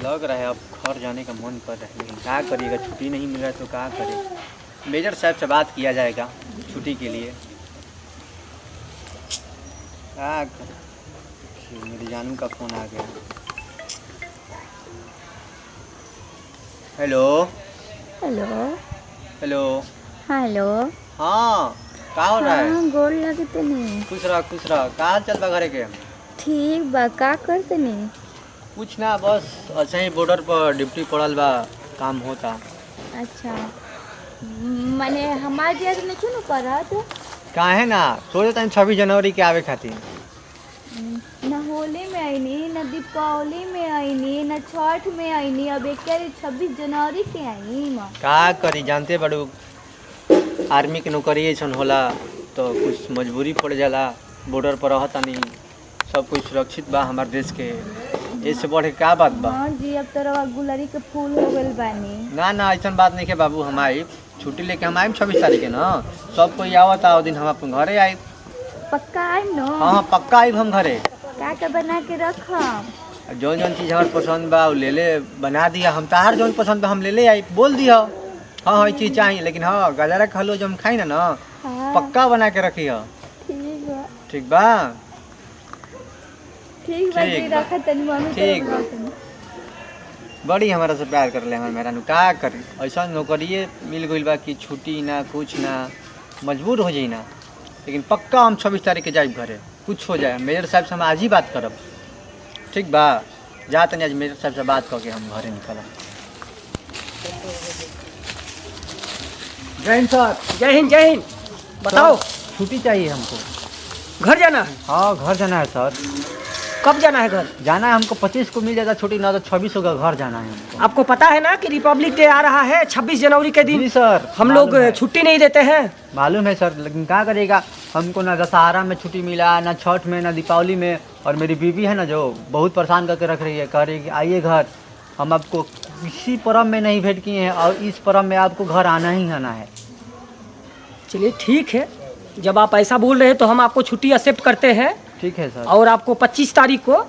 लग रहा है अब घर जाने का मन कर रहा है, लेकिन क्या करिएगा, छुट्टी नहीं मिल रहा है तो क्या करें। मेजर साहब से बात किया जाएगा छुट्टी के लिए। क्या करें, मेरी जानू का फ़ोन आ गया। Hello hello hello. हेलो। हाँ, का हो रहा है? हाँ, गोर लगते नहीं। खुश रह खुश रह। कहाँ चल बा घरे के? ठीक बा, का करते नहीं? कुछ ना, बस ऐसे ही बॉर्डर पर ड्यूटी पड़ल बा, काम होता। अच्छा, माने हमारे दिया तो नहीं क्यों करत? काहे ना, सोचे तनी 26 जनवरी के आवे खातिर। न होली में आईनी, न दीपावली में आईनी, न छठ में आईनी, अब एक 26 जनवरी के आई माँ। का करी, जानते बड़ू आर्मी के नौकरी ऐसन होला तो कुछ मजबूरी पड़ जाला। बॉर्डर पर रहता नहीं, सब कुछ सुरक्षित बा हमारे देश के, इससे बढ़े क्या बात बा। हाँ जी, अब तो रवा गुलरी के फूल हो गइल बानी। ना ना, ऐसा बात नहीं के बाबू, हम आई छुट्टी लेके हम आए 26 तारीख के ना। सब कोई आवता उस दिन हम अपन घरे आए। पक्का आई न? हाँ हाँ, पक्का आए हम घरे। का बना के रखम? जौन जौन चीज़ हमारे पसंद बा ले ले बना दिया हम। तार जौन पसंद बा हम ले ले आई, बोल दिया हाँ हाँ ये चीज़ चाहिए। लेकिन हाँ, गजरा का हलवा जो हम खाई ना हाँ। पक्का बना के रखी है। ठीक बा। ठीक बा। ठीक बा जी, रखा तनी मम्मी। ठीक बा। बड़ी हमारा से प्यार कर ले हमारे मेहरानू, का करी ऐसा नौकरिए मिल गई बा कि छुट्टी ना कुछ ना, मजबूर हो जाई ना। लेकिन पक्का हम 26 तारीख के जाए घरे, कुछ हो जाए। मेजर साहब से हम आज ही बात करब। ठीक बा, जा तनी आज मेजर साहब से बात करके हम घरे निकलब। जय हिंद सर। जय हिंद जय हिंद। बताओ। छुट्टी चाहिए हमको। घर जाना है? हाँ, घर जाना है सर। कब जाना है घर? जाना है हमको, 25 को मिल जाएगा छुट्टी, ना तो 26 को घर जाना है हमको। आपको पता है ना कि रिपब्लिक डे आ रहा है 26 जनवरी के दिन। जी सर, हम लोग छुट्टी नहीं देते हैं। मालूम है सर, लेकिन क्या करेगा, हमको ना दशहरा में छुट्टी मिला, ना छठ में, ना दीपावली में। और मेरी बीवी है ना जो बहुत परेशान करके रख रही है, कह रही है कि आइए घर। हम आपको किसी पर्व में नहीं भेंट किए हैं और इस पर्व में आपको घर आना ही आना है। चलिए ठीक है, जब आप ऐसा बोल रहे हैं तो हम आपको छुट्टी एक्सेप्ट करते हैं। ठीक है सर। और आपको 25 तारीख को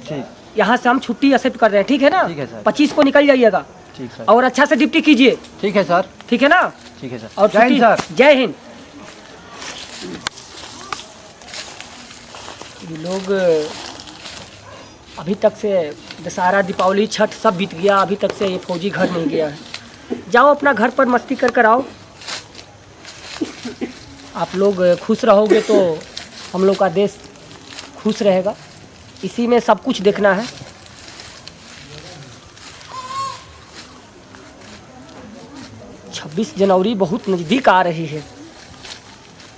ठीक, यहाँ से हम छुट्टी एक्सेप्ट कर रहे हैं, ठीक है ना? ठीक है सर। 25 को निकल जाइएगा। ठीक सर। और अच्छा से ड्यूटी कीजिए। ठीक है सर। ठीक है ना? ठीक है सर। और जय हिंद सर। जय हिंद। ये लोग अभी तक से दशहरा दीपावली छठ सब बीत गया, अभी तक से ये फौजी घर नहीं गया है। जाओ अपना घर पर मस्ती कर कर आओ। आप लोग खुश रहोगे तो हम लोग का देश खुश रहेगा, इसी में सब कुछ देखना है। छब्बीस जनवरी बहुत नज़दीक आ रही है,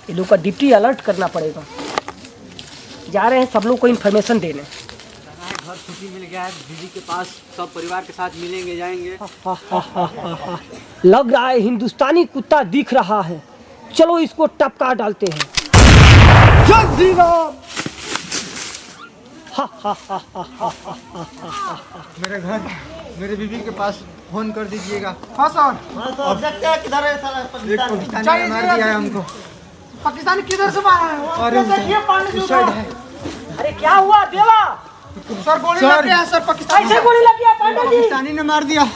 ये लोग का ड्यूटी अलर्ट करना पड़ेगा। जा रहे हैं सब लोग को इन्फॉर्मेशन देने। घर छुट्टी मिल गया है, दीदी के पास सब परिवार के साथ मिलेंगे, जाएंगे। लग रहा है हिंदुस्तानी कुत्ता दिख रहा है, चलो इसको टपका डालते हैं। जय श्री राम। मेरे घर, मेरे बीवी के पास फोन कर दीजिएगा। हाँ सर। देखते हैं किधर है साला, पाकिस्तानी ने मार दिया है हमको। पाकिस्तानी किधर से मारा है? अरे देखिए पांडे जी साइड है। अरे क्या हुआ देवा? सर गोली लग गया है सर, पाकिस्तानी ऐसे गोली लग गया पांडे जी? पाकिस्तानी ने मार दिया।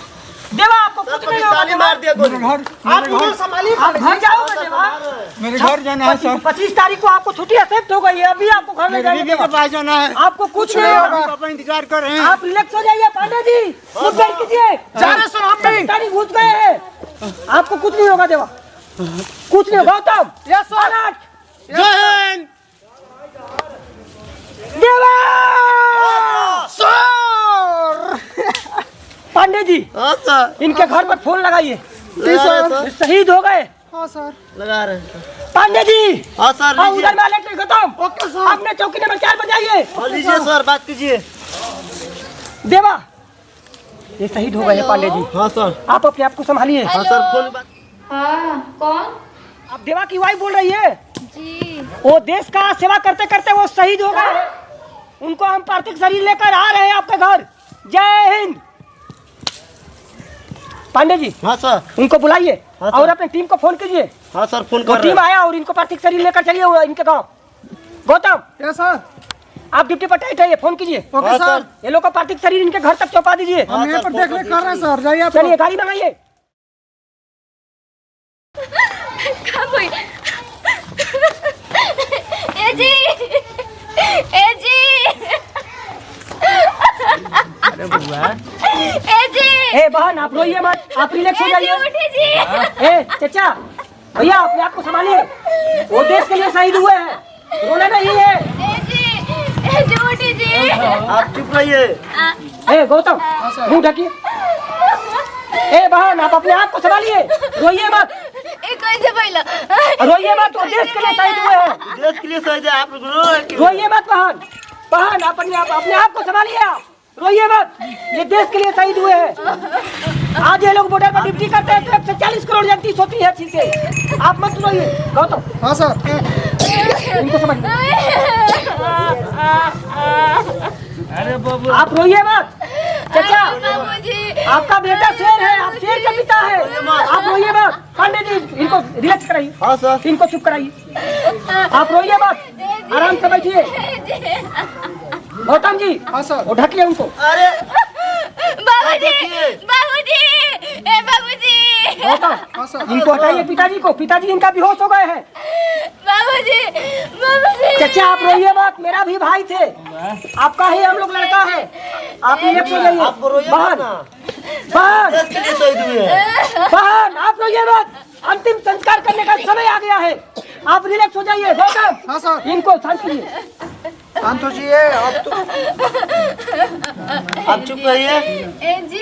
देवा आपको कुछ नहीं होगा। मार दिया गोली। आप मुझे संभालिए। आप घर जाओगे देवा? मेरे घर जाना है सर। 25 तारीख को आपको छुट्टी एक्सेप्ट हो गई है, अभी आपको घर में मेरी जाइए। बीवी के पास जाना है। आपको कुछ नहीं होगा। पापा इंतजार कर रहे हैं। आप रिलैक्स हो जाइए पांडे जी, मुद्दे कीजिए। जा रहे सर हम भी। पाकिस्तानी घुस गए हैं, आपको कुछ नहीं होगा देवा, कुछ नहीं होगा। Gautam, yes sir. जय हिंद देवा। सर। पांडे जी, हाँ सर। इनके घर पर फोन लगाइए। सर। शहीद हो गए। हाँ सर। लगा रहे हैं। पांडे जी। हाँ सर, हाँ, उधर मालिक नहीं। Gautam, okay sir. आपने चौकी नंबर 4 बजाइए। लीजिए सर, बात कीजिए। देवा, ये शहीद हो गए हैं पांडे जी। हाँ सर। आप अपने आप को संभालिए। हाँ सर, फोन। हाँ, कौन? आप देवा की वाइफ बोल रही है? जी। वो देश का सेवा करते करते वो शहीद हो गए, उनको हम पार्थिव शरीर लेकर आ रहे हैं आपके घर। जय हिंद। पांडे जी, हाँ सर। उनको बुलाइए। हाँ सर। और अपने टीम को फोन कीजिए। हाँ सर, फोन वो कर रहे टीम हैं। आया और इनको पार्थिव शरीर लेकर चलिए इनके गाँव। Gautam, yes sir. आप ड्यूटी पर टाइट है, फोन कीजिए। Okay sir. ये लोग का पार्थिव शरीर इनके घर तक चौंका दीजिए। हम यहाँ पर देख रेख कर रहे हैं सर, जाइए आप। चलिए गाड़ी मंगाइए। कहाँ कोई? ए जी, ए जी, अरे बुआ, ए जी, ए बहन आप रोइए मत, आप रिलैक्स हो ए जी, जाइए। उठे जी। ए चाचा, भैया अपने आप को संभालिए, वो देश के लिए शहीद हुए हैं, रोना नहीं है। ए जी, उठे जी। आप चुप रहिए। ए गौतम, मुंह ढकिए। ए बहन आप अपने आप को संभालिए, रोइए मत, ए कैसे बोला? रोइए मत, वो देश के लिए शहीद हुए हैं, देश के लिए शहीद है, आप रोइए मत बहन। बहन आप अपने आप को संभालिए, आप रोइए मत, ये देश के लिए शहीद हुए हैं। आज ये लोग बॉर्डर पर ड्यूटी करते हैं तो 140 करोड़ जनती सोती है अच्छी से। आप मत रोइए गौतम। हाँ सर। इनको समझिए। अरे बाबू आप रोइए मत। चाचा बाबूजी, आपका बेटा शेर है, आप शेर का पिता है, आप रोइए मत। पांडे जी इनको रिलैक्स कराइए। हाँ सर। इनको चुप कराइए, आप रोइए मत, आराम से बैठिए। गौतम जी। हाँ सर। वो ढकिए उनको। अरे बाबूजी, बाबूजी, ए बाबूजी, गौतम हाँ सर। इनको हटाइए, पिताजी को, पिताजी इनका बेहोश हो गए हैं। बाबूजी, बाबूजी। चाचा आप रोइए मत, मेरा भी भाई थे, आपका ही हम लोग लड़का है, आप रिलैक्स हो जाइए। बहन बहन देश के लिए शहीद हुए हैं। बहन आप रोइए मत, अंतिम संस्कार करने का समय आ गया है, आप रिलैक्स हो जाइए। गौतम हाँ सर। इनको शांत कीजिए। शांत हो जाइए आप तो। आप चुप रहिए। ए जी,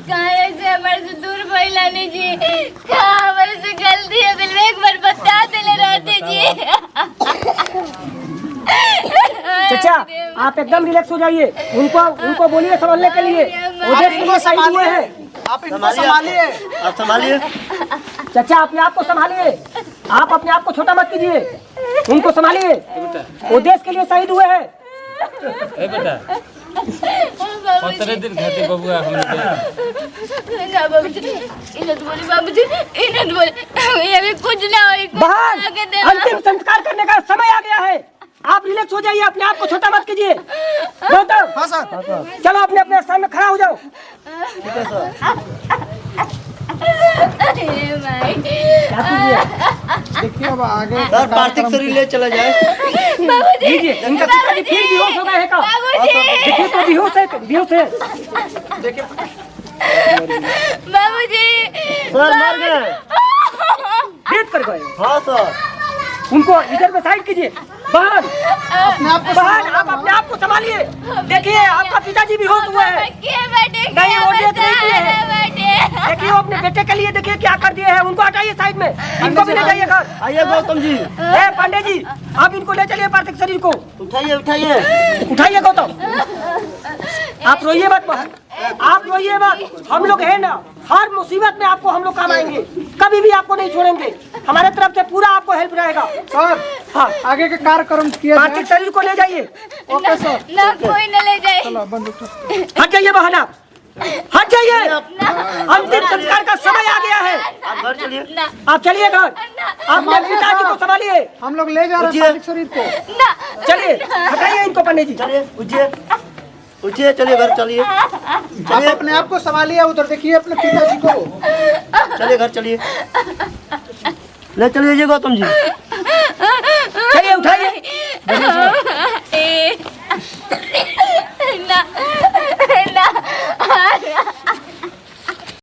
काहे से हमारे से दूर भइलानी जी? का हमारे से गलती है, बिल एक बार बता देले रहते जी। चाचा आप एकदम रिलैक्स हो जाइए, उनको बोलिए संभालने के लिए, वो देश के लिए शहीद हुए हैं। आप इनको संभालिए। आप संभालिए। चाचा अपने आप को संभालिए, आप अपने आप को छोटा मत कीजिए, उनको संभालिए, वो देश के लिए शहीद हुए हैं। बेटा 15 दिन खाते बबुआ हम लोग ना बाबूजी, इन्हें बोली बाबूजी, इन्हें बोली ये भी कुछ ना होई। बहन अंतिम संस्कार करने का समय आ गया है, आप रिलैक्स हो जाइए, अपने आप को छोटा मत कीजिए। गौतम हाँ सर। चलो अपने अपने स्थान में खड़ा हो जाओ। ठीक है सर। ए भाई, क्या कीजिए? देखिए अब आगे सर पार्थिव शरीर ले चला जाए। बाबूजी, लीजिए, इनका पिताजी फिर बेहोश हो गए हैं का? देखिए तो बेहोश है, बेहोश है। बाबूजी, सर मर गए। डेथ कर गए। हाँ सर। उनको इधर में साइड कीजिए। बहन बहन आप अपने आप को संभालिए, देखिए आपका पिताजी बेहोश हुए हैं। नहीं वो डेथ नहीं किए हैं, देखिए वो अपने बेटे के लिए देखिए क्या कर दिए हैं। उनको हटाइए साइड में, इनको भी ले जाइए घर। आइए गौतम जी। ए पांडे जी आप इनको ले चलिए पार्थिव शरीर को। उठाइए उठाइए। उठाइए गौतम, आप रोइए मत बहन, आप रोइए मत, हम लोग हैं ना, हर मुसीबत में आपको हम लोग काम आएंगे, कभी भी आपको नहीं छोड़ेंगे, हमारे तरफ से पूरा आपको हेल्प रहेगा। सर हाँ आगे के कार्यक्रम किया जाए। पार्थिव शरीर को ले जाइए। Okay sir. ना कोई न ले जाए। चलो बंदूक। हट जाइए बहन, आप हट जाइए, अंतिम संस्कार का समय आ गया है। आप घर चलिए। आप चलिए घर, आप अपने पिताजी को संभालिए। हम लोग ले जा रहे हैं पार्थिव शरीर को। चलिए हटाइए इनको पंडित जी। चलिए उठिए उठिए, चलिए घर चलिए। आप अपने आप को संभालिए, उधर देखिए अपने पिताजी को। चलिए घर चलिए। ले चलिए गौतम जी। चलिए उठाइए। ए